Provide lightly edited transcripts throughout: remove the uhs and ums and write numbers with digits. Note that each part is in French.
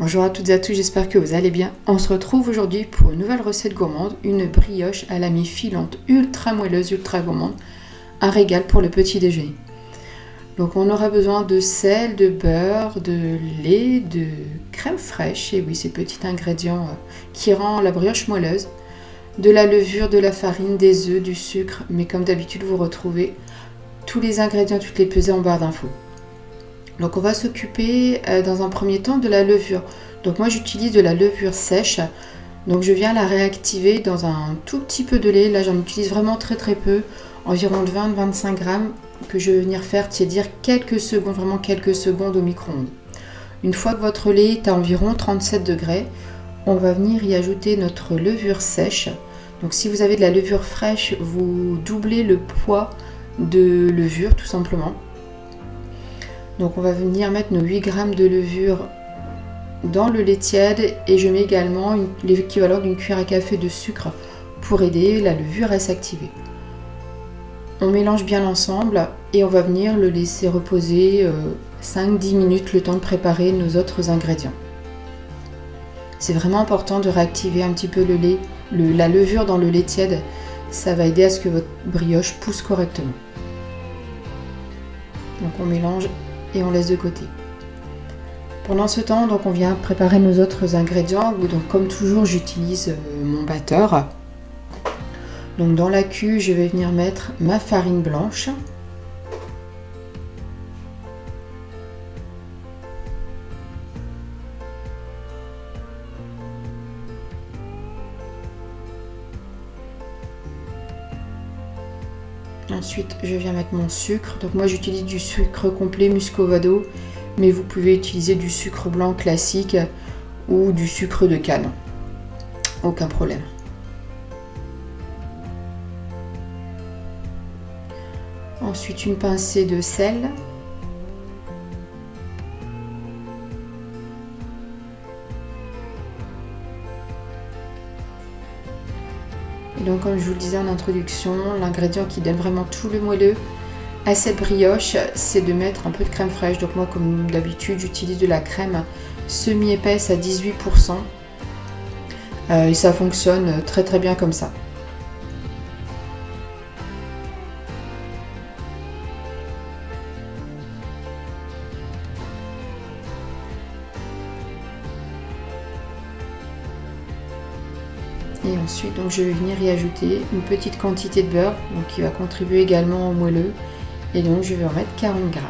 Bonjour à toutes et à tous, j'espère que vous allez bien. On se retrouve aujourd'hui pour une nouvelle recette gourmande, une brioche à la mi-filante, ultra moelleuse, ultra gourmande, un régal pour le petit déjeuner. Donc on aura besoin de sel, de beurre, de lait, de crème fraîche, et oui ces petits ingrédients qui rendent la brioche moelleuse, de la levure, de la farine, des œufs, du sucre, mais comme d'habitude vous retrouvez tous les ingrédients, toutes les pesées en barre d'infos. Donc on va s'occuper dans un premier temps de la levure. Donc moi j'utilise de la levure sèche. Donc je viens la réactiver dans un tout petit peu de lait. Là j'en utilise vraiment très peu, environ de 20-25 grammes que je vais venir faire tiédir quelques secondes, vraiment quelques secondes au micro-ondes. Une fois que votre lait est à environ 37 degrés, on va venir y ajouter notre levure sèche. Donc si vous avez de la levure fraîche, vous doublez le poids de levure tout simplement. Donc on va venir mettre nos 8 grammes de levure dans le lait tiède et je mets également l'équivalent d'une cuillère à café de sucre pour aider la levure à s'activer. On mélange bien l'ensemble et on va venir le laisser reposer 5-10 minutes le temps de préparer nos autres ingrédients. C'est vraiment important de réactiver un petit peu le lait, la levure dans le lait tiède, ça va aider à ce que votre brioche pousse correctement. Donc on mélange et on laisse de côté. Pendant ce temps, donc on vient préparer nos autres ingrédients. Donc comme toujours, j'utilise mon batteur. Donc dans la cuve, je vais venir mettre ma farine blanche. Ensuite, je viens mettre mon sucre. Donc moi, j'utilise du sucre complet muscovado, mais vous pouvez utiliser du sucre blanc classique ou du sucre de canne. Aucun problème. Ensuite, une pincée de sel. Donc comme je vous le disais en introduction, l'ingrédient qui donne vraiment tout le moelleux à cette brioche, c'est de mettre un peu de crème fraîche. Donc moi comme d'habitude j'utilise de la crème semi-épaisse à 18% et ça fonctionne très bien comme ça. Et ensuite, donc, je vais venir y ajouter une petite quantité de beurre donc, qui va contribuer également au moelleux. Et donc, je vais en mettre 40 grammes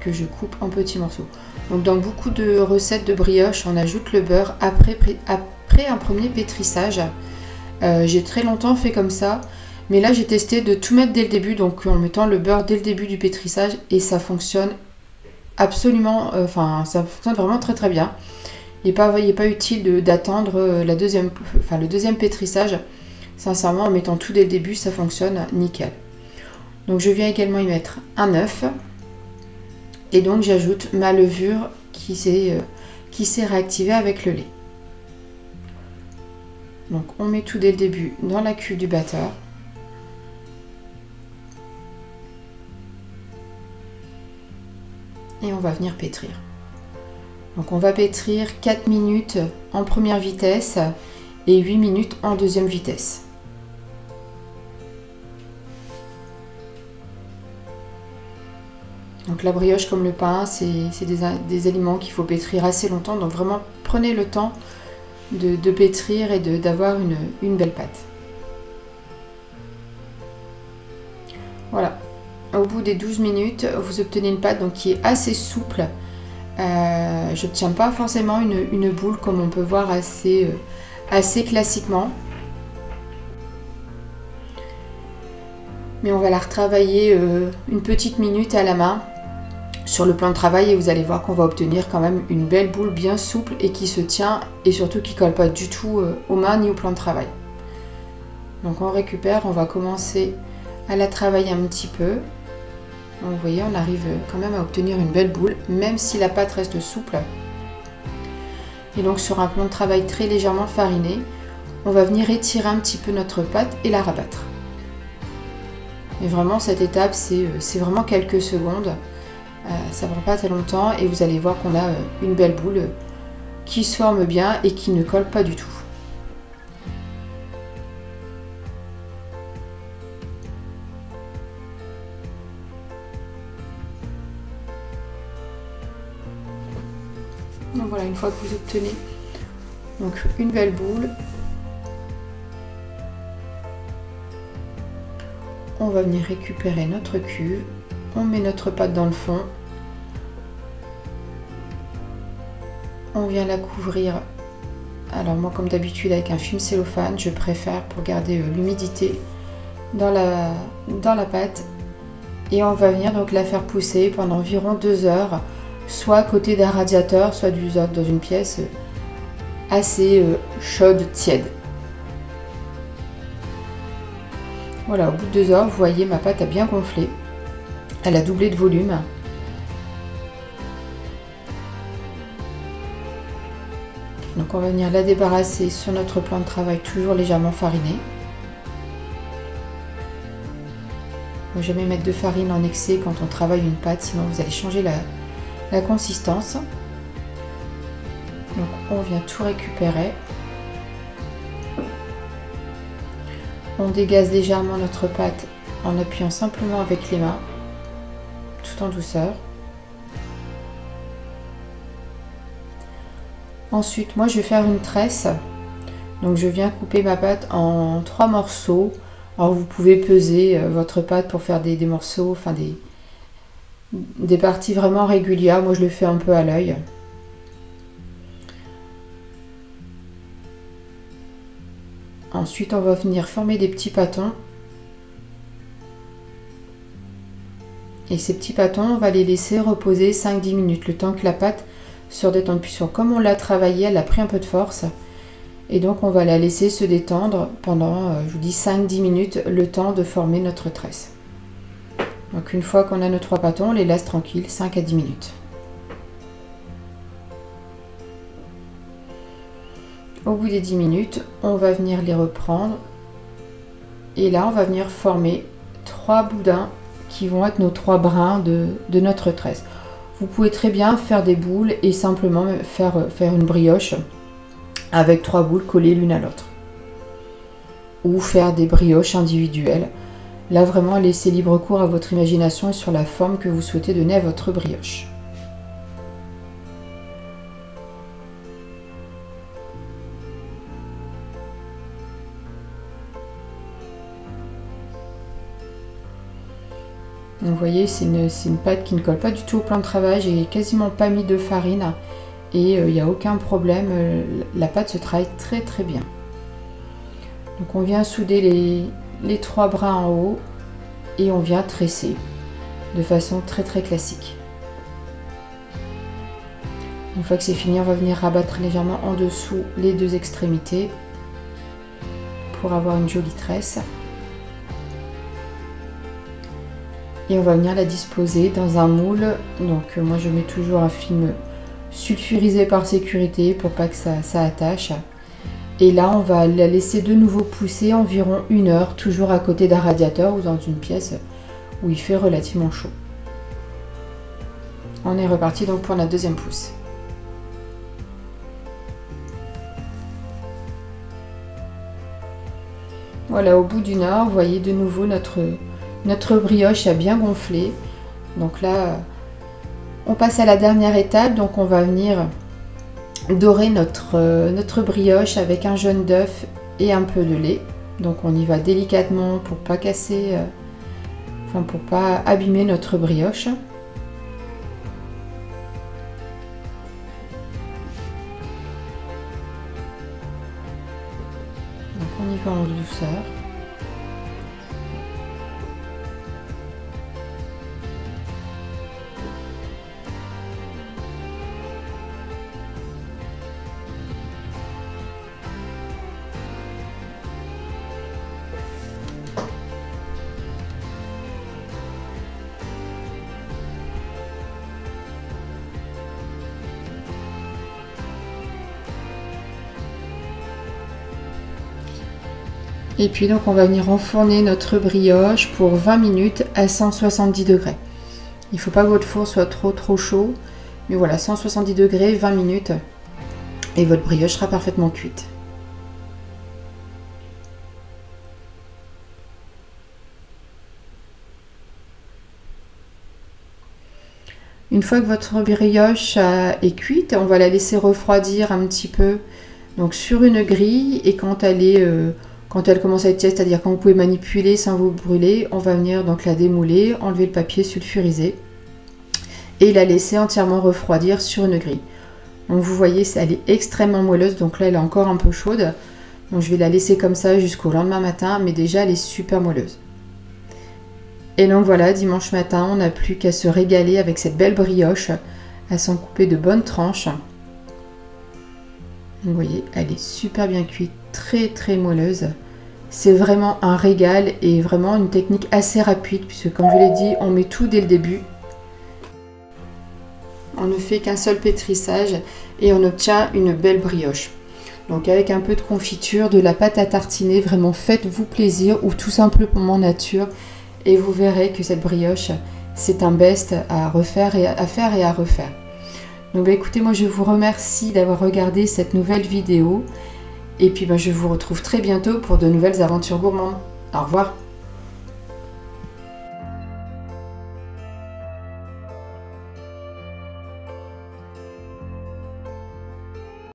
que je coupe en petits morceaux. Donc, dans beaucoup de recettes de brioche, on ajoute le beurre après un premier pétrissage. J'ai très longtemps fait comme ça. Mais là, j'ai testé de tout mettre dès le début. Donc, en mettant le beurre dès le début du pétrissage. Et ça fonctionne absolument, ça fonctionne vraiment très bien. Il n'est pas utile d'attendre le deuxième pétrissage. Sincèrement, en mettant tout dès le début, ça fonctionne nickel. Donc je viens également y mettre un œuf. Et donc j'ajoute ma levure qui s'est réactivée avec le lait. Donc on met tout dès le début dans la cuve du batteur. Et on va venir pétrir. Donc on va pétrir 4 minutes en première vitesse et 8 minutes en deuxième vitesse. Donc la brioche comme le pain, c'est des aliments qu'il faut pétrir assez longtemps. Donc vraiment prenez le temps de pétrir et d'avoir une belle pâte. Voilà, au bout des 12 minutes, vous obtenez une pâte donc, qui est assez souple. Je n'obtiens pas forcément une boule comme on peut voir assez classiquement. Mais on va la retravailler une petite minute à la main sur le plan de travail et vous allez voir qu'on va obtenir quand même une belle boule bien souple et qui se tient et surtout qui ne colle pas du tout aux mains ni au plan de travail. Donc on récupère, on va commencer à la travailler un petit peu. Vous voyez, on arrive quand même à obtenir une belle boule, même si la pâte reste souple. Et donc sur un plan de travail très légèrement fariné, on va venir étirer un petit peu notre pâte et la rabattre. Et vraiment cette étape, c'est vraiment quelques secondes. Ça ne prend pas très longtemps et vous allez voir qu'on a une belle boule qui se forme bien et qui ne colle pas du tout. Donc voilà, une fois que vous obtenez donc une belle boule, on va venir récupérer notre cuve, on met notre pâte dans le fond, on vient la couvrir. Alors moi comme d'habitude avec un film cellophane, je préfère pour garder l'humidité dans la pâte, et on va venir donc la faire pousser pendant environ 2 heures, soit à côté d'un radiateur, soit dans une pièce assez chaude, tiède. Voilà, au bout de 2 heures, vous voyez ma pâte a bien gonflé, elle a doublé de volume. Donc on va venir la débarrasser sur notre plan de travail, toujours légèrement fariné. Il ne faut jamais mettre de farine en excès quand on travaille une pâte, sinon vous allez changer la consistance. Donc on vient tout récupérer. On dégaze légèrement notre pâte en appuyant simplement avec les mains, tout en douceur. Ensuite, moi je vais faire une tresse. Donc je viens couper ma pâte en 3 morceaux. Alors vous pouvez peser votre pâte pour faire des morceaux, enfin des parties vraiment régulières. Moi je le fais un peu à l'œil. Ensuite on va venir former des petits pâtons. Et ces petits pâtons, on va les laisser reposer 5-10 minutes, le temps que la pâte se redétende. Puis comme on l'a travaillé, elle a pris un peu de force. Et donc on va la laisser se détendre pendant, je vous dis, 5-10 minutes, le temps de former notre tresse. Donc une fois qu'on a nos 3 pâtons, on les laisse tranquilles, 5 à 10 minutes. Au bout des 10 minutes, on va venir les reprendre. Et là, on va venir former 3 boudins qui vont être nos 3 brins de notre tresse. Vous pouvez très bien faire des boules et simplement faire une brioche avec 3 boules collées l'une à l'autre. Ou faire des brioches individuelles. Là, vraiment, laissez libre cours à votre imagination et sur la forme que vous souhaitez donner à votre brioche. Vous voyez, c'est une pâte qui ne colle pas du tout au plan de travail. J'ai quasiment pas mis de farine et il n'y a aucun problème. La pâte se travaille très très bien. Donc on vient souder les 3 brins en haut et on vient tresser de façon très très classique. Une fois que c'est fini, on va venir rabattre légèrement en dessous les 2 extrémités pour avoir une jolie tresse. Et on va venir la disposer dans un moule. Donc moi je mets toujours un film sulfurisé par sécurité pour pas que ça attache. Et là on va la laisser de nouveau pousser environ 1 heure, toujours à côté d'un radiateur ou dans une pièce où il fait relativement chaud. On est reparti donc pour la deuxième pousse. Voilà, au bout d'1 heure, vous voyez de nouveau notre brioche a bien gonflé. Donc là, on passe à la dernière étape. Donc on va venir dorer notre brioche avec un jaune d'œuf et un peu de lait. Donc on y va délicatement pour pas casser, pour pas abîmer notre brioche. Donc on y va en douceur. Et puis donc on va venir enfourner notre brioche pour 20 minutes à 170 degrés. Il ne faut pas que votre four soit trop chaud. Mais voilà, 170 degrés, 20 minutes. Et votre brioche sera parfaitement cuite. Une fois que votre brioche est cuite, on va la laisser refroidir un petit peu donc sur une grille, et quand elle commence à être tiède, c'est-à-dire quand vous pouvez manipuler sans vous brûler, on va venir donc la démouler, enlever le papier sulfurisé et la laisser entièrement refroidir sur une grille. Donc vous voyez, elle est extrêmement moelleuse, donc là elle est encore un peu chaude. Donc je vais la laisser comme ça jusqu'au lendemain matin, mais déjà elle est super moelleuse. Et donc voilà, dimanche matin, on n'a plus qu'à se régaler avec cette belle brioche, à s'en couper de bonnes tranches. Vous voyez, elle est super bien cuite, très moelleuse. C'est vraiment un régal et vraiment une technique assez rapide, puisque comme je l'ai dit, on met tout dès le début. On ne fait qu'un seul pétrissage et on obtient une belle brioche. Donc avec un peu de confiture, de la pâte à tartiner, vraiment faites-vous plaisir, ou tout simplement nature. Et vous verrez que cette brioche, c'est un best à refaire et à faire et à refaire. Donc écoutez, moi je vous remercie d'avoir regardé cette nouvelle vidéo. Et puis je vous retrouve très bientôt pour de nouvelles aventures gourmandes. Au revoir.